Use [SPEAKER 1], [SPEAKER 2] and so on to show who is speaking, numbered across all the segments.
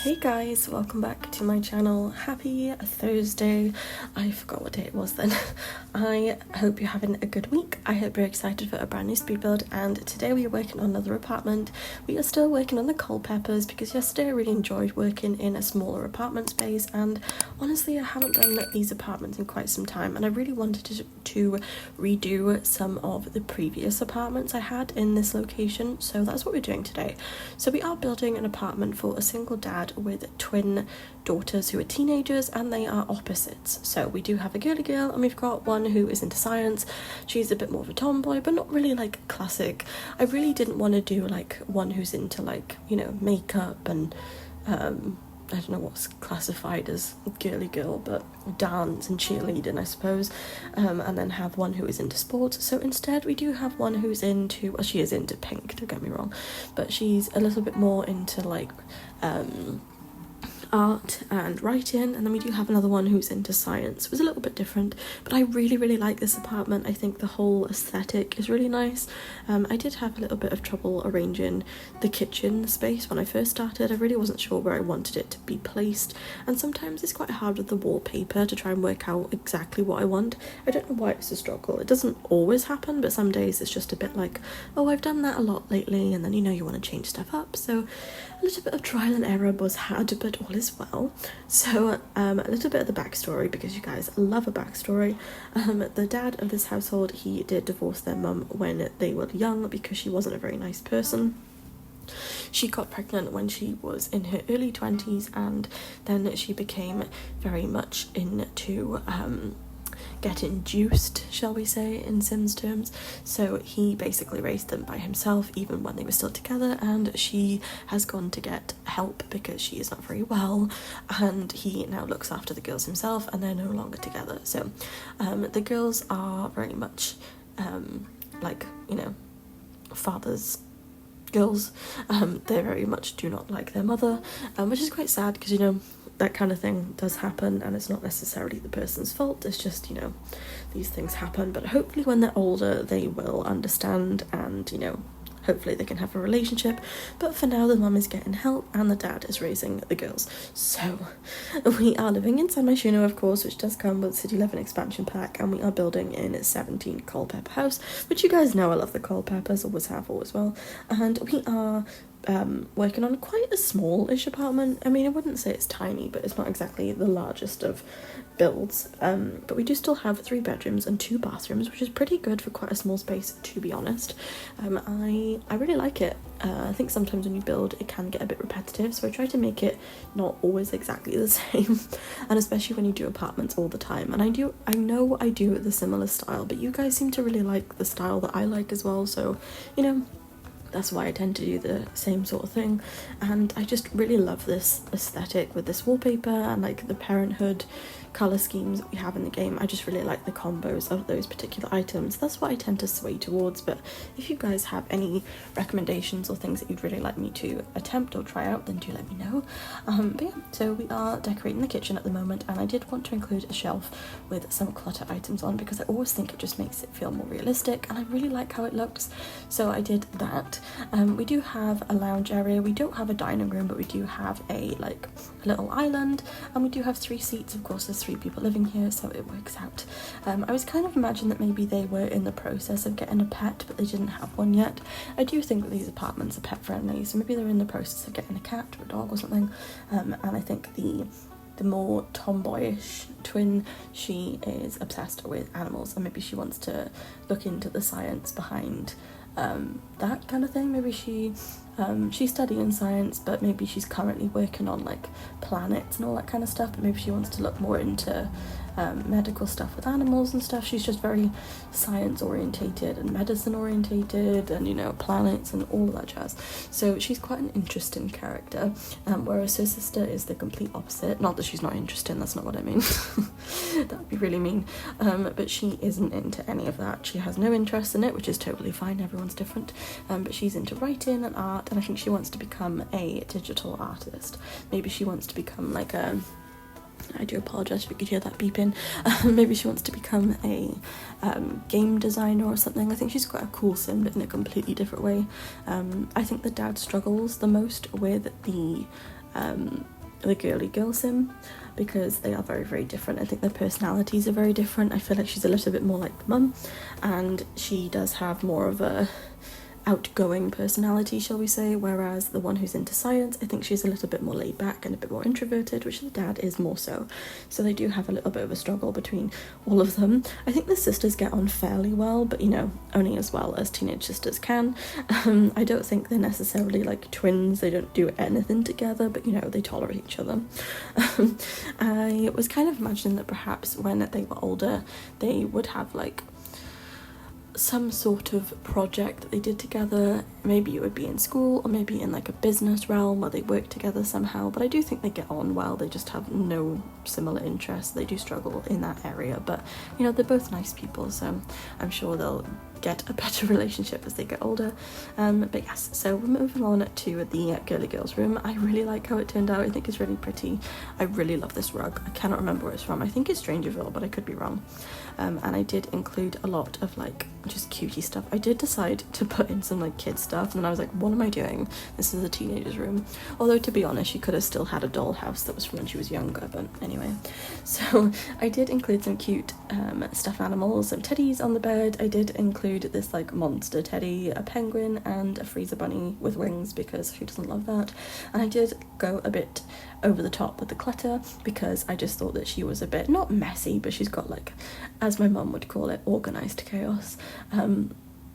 [SPEAKER 1] Hey guys, welcome back to my channel. Happy Thursday. I forgot what day it was then. I hope you're having a good week. I hope you're excited for a brand new speed build, and today we are working on another apartment. We are still working on the Culpepers because yesterday I really enjoyed working in a smaller apartment space, and honestly I haven't done these apartments in quite some time, and I really wanted to redo some of the previous apartments I had in this location, so that's what we're doing today. So we are building an apartment for a single dad with twin daughters who are teenagers, and they are opposites. So we do have a girly girl, and we've got one who is into science. She's a bit more of a tomboy, but not really like classic. I really didn't want to do like one who's into like, you know, makeup and I don't know what's classified as girly girl, but dance and cheerleading, I suppose, and then have one who is into sports. So instead we do have one who's into, well, she is into pink, don't get me wrong, but she's a little bit more into like art and writing, and then we do have another one who's into science. It was a little bit different, but I really like this apartment. I think the whole aesthetic is really nice. I did have a little bit of trouble arranging the kitchen space when I first started. I really wasn't sure where I wanted it to be placed, and sometimes it's quite hard with the wallpaper to try and work out exactly what I want. I don't know why it's a struggle. It doesn't always happen, but some days it's just a bit like, oh, I've done that a lot lately, and then you know you want to change stuff up. So a little bit of trial and error was had, but all is well. So a little bit of the backstory, because you guys love a backstory. The dad of this household, he did divorce their mum when they were young because she wasn't a very nice person. She got pregnant when she was in her early 20s, and then she became very much into getting juiced, shall we say, in Sims terms. So he basically raised them by himself even when they were still together, and she has gone to get help because she is not very well, and he now looks after the girls himself, and they're no longer together. So the girls are very much like, you know, father's girls. They very much do not like their mother, which is quite sad because, you know, that kind of thing does happen, and it's not necessarily the person's fault. It's just, you know, these things happen. But hopefully when they're older they will understand, and, you know, hopefully they can have a relationship. But for now the mum is getting help and the dad is raising the girls. So we are living in San Myshuno, of course, which does come with City Living expansion pack, and we are building in 17 Culpepper house, which you guys know I love the Culpeppers, always have, always will. And we are working on quite a small-ish apartment. I mean, I wouldn't say it's tiny, but it's not exactly the largest of builds. But we do still have 3 bedrooms and 2 bathrooms, which is pretty good for quite a small space, to be honest. I really like it. I think sometimes when you build it can get a bit repetitive, so I try to make it not always exactly the same, and especially when you do apartments all the time. And I know I do the similar style, but you guys seem to really like the style that I like as well, so, you know, that's why I tend to do the same sort of thing. And I just really love this aesthetic with this wallpaper and like the parenthood colour schemes that we have in the game. I just really like the combos of those particular items. That's what I tend to sway towards, but if you guys have any recommendations or things that you'd really like me to attempt or try out, then do let me know. But yeah, so we are decorating the kitchen at the moment, and I did want to include a shelf with some clutter items on because I always think it just makes it feel more realistic, and I really like how it looks, so I did that. We do have a lounge area. We don't have a dining room, but we do have a little island, and we do have 3 seats. Of course, there's 3 people living here, so it works out. I was kind of imagining that maybe they were in the process of getting a pet, but they didn't have one yet. I do think that these apartments are pet friendly, so maybe they're in the process of getting a cat or a dog or something. And I think the more tomboyish twin, she is obsessed with animals, and maybe she wants to look into the science behind that kind of thing. Maybe she's studying science, but maybe she's currently working on like planets and all that kind of stuff, but maybe she wants to look more into medical stuff with animals and stuff. She's just very science orientated and medicine orientated, and, you know, planets and all of that jazz. So she's quite an interesting character, whereas her sister is the complete opposite. Not that she's not interesting, that's not what I mean. That would be really mean. But she isn't into any of that. She has no interest in it, which is totally fine. Everyone's different. But she's into writing and art, and I think she wants to become a digital artist. Maybe she wants to become like a, I do apologise if you could hear that beeping. Maybe she wants to become a game designer or something. I think she's quite a cool sim, but in a completely different way. I think the dad struggles the most with the the girly girl sim, because they are very, very different. I think their personalities are very different. I feel like she's a little bit more like mum, and she does have more of a outgoing personality, shall we say, whereas the one who's into science, I think she's a little bit more laid back and a bit more introverted, which the dad is more so. So they do have a little bit of a struggle between all of them. I think the sisters get on fairly well, but you know, only as well as teenage sisters can. I don't think they're necessarily like twins, they don't do anything together, but you know, they tolerate each other. I was kind of imagining that perhaps when they were older, they would have like some sort of project that they did together. Maybe it would be in school, or maybe in like a business realm where they work together somehow, but I do think they get on well. They just have no similar interests. They do struggle in that area, but you know, they're both nice people, so I'm sure they'll get a better relationship as they get older. But yes, so we're moving on to the girly girls room. I really like how it turned out. I think it's really pretty. I really love this rug. I cannot remember where it's from. I think it's Strangerville, but I could be wrong. And I did include a lot of like just cutie stuff. I did decide to put in some like kid stuff, and then I was like, what am I doing? This is a teenager's room. Although to be honest, she could have still had a dollhouse that was from when she was younger, but anyway. So I did include some cute stuffed animals, some teddies on the bed. I did include this like monster teddy, a penguin, and a freezer bunny with wings, because who doesn't love that? And I did go a bit over the top with the clutter, because I just thought that she was a bit, not messy, but she's got like, as my mum would call it, organised chaos.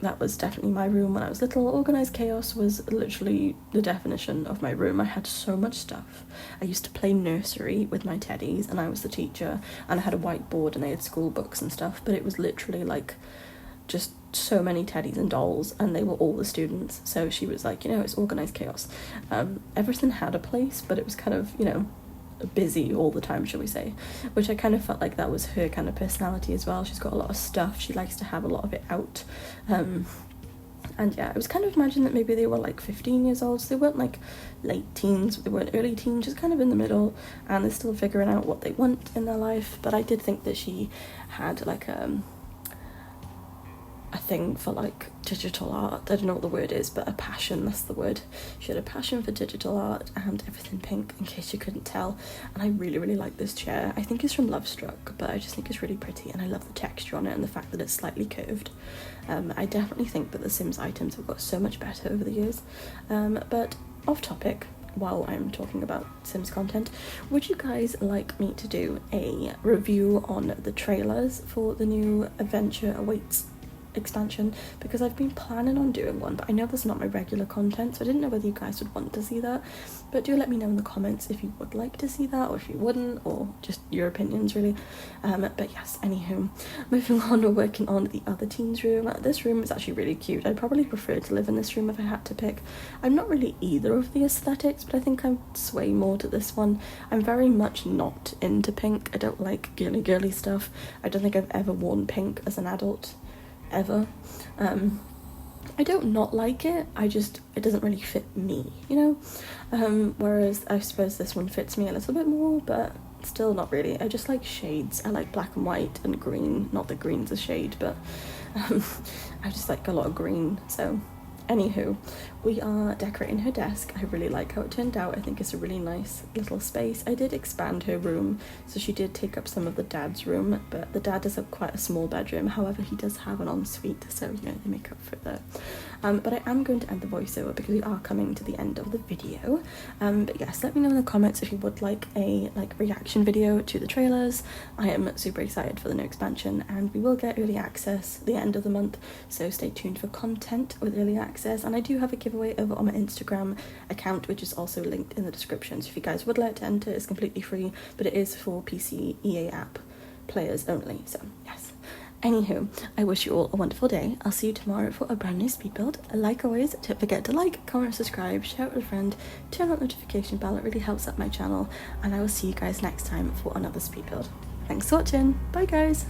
[SPEAKER 1] That was definitely my room when I was little. Organised chaos was literally the definition of my room. I had so much stuff. I used to play nursery with my teddies, and I was the teacher, and I had a whiteboard, and they had school books and stuff, but it was literally like just so many teddies and dolls, and they were all the students. So she was like, you know, it's organised chaos. Everything had a place, but it was kind of, you know, busy all the time, shall we say, which I kind of felt like that was her kind of personality as well. She's got a lot of stuff, she likes to have a lot of it out. And yeah, I was kind of imagining that maybe they were like 15 years old, so they weren't like late teens, they weren't early teens, just kind of in the middle, and they're still figuring out what they want in their life. But I did think that she had like a thing for like digital art. I don't know what the word is, but a passion, that's the word. She had a passion for digital art and everything pink, in case you couldn't tell. And I really, really like this chair. I think it's from Love Struck, but I just think it's really pretty, and I love the texture on it and the fact that it's slightly curved. I definitely think that the Sims items have got so much better over the years. But off topic, while I'm talking about Sims content, would you guys like me to do a review on the trailers for the new Adventure Awaits expansion? Because I've been planning on doing one, but I know that's not my regular content, so I didn't know whether you guys would want to see that. But do let me know in the comments if you would like to see that, or if you wouldn't, or just your opinions really. But yes, anywho, moving on, we're working on the other teens room. This room is actually really cute. I'd probably prefer to live in this room if I had to pick. I'm not really either of the aesthetics, but I think I sway more to this one. I'm very much not into pink. I don't like girly stuff. I don't think I've ever worn pink as an adult, ever. I don't not like it, it doesn't really fit me, you know? Whereas I suppose this one fits me a little bit more, but still not really. I just like shades. I like black and white and green. Not that green's a shade, but I just like a lot of green. So anywho, we are decorating her desk. I really like how it turned out. I think it's a really nice little space. I did expand her room, so she did take up some of the dad's room, but the dad does have quite a small bedroom. However, he does have an ensuite, so you know, they make up for it there. But I am going to end the voiceover because we are coming to the end of the video. But yes, let me know in the comments if you would like a reaction video to the trailers. I am super excited for the new expansion, and we will get early access at the end of the month, so stay tuned for content with early access. And I do have a giveaway over on my Instagram account, which is also linked in the description, so if you guys would like to enter, it's completely free, but it is for PC EA app players only. So yes, anywho, I wish you all a wonderful day. I'll see you tomorrow for a brand new speed build. Like always, don't forget to like, comment, subscribe, share it with a friend, turn on the notification bell. It really helps out my channel, and I will see you guys next time for another speed build. Thanks for watching. Bye guys.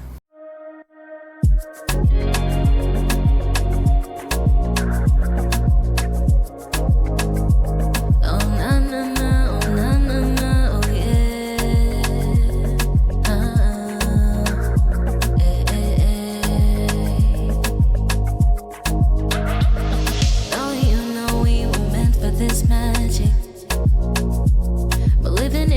[SPEAKER 2] Living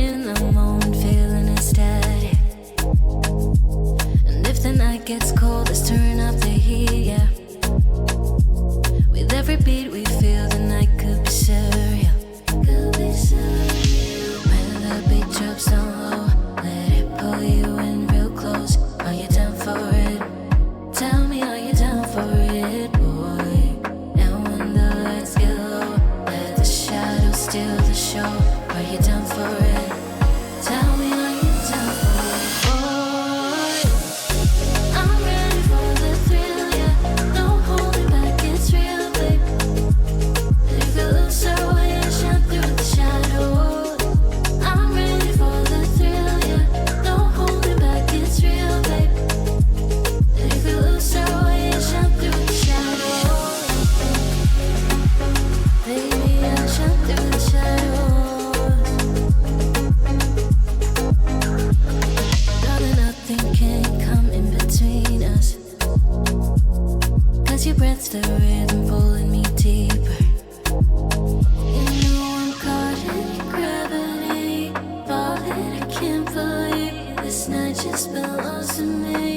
[SPEAKER 2] It's the rhythm pulling me deeper. You know I'm caught in gravity, falling. I can't believe this night just belongs to me.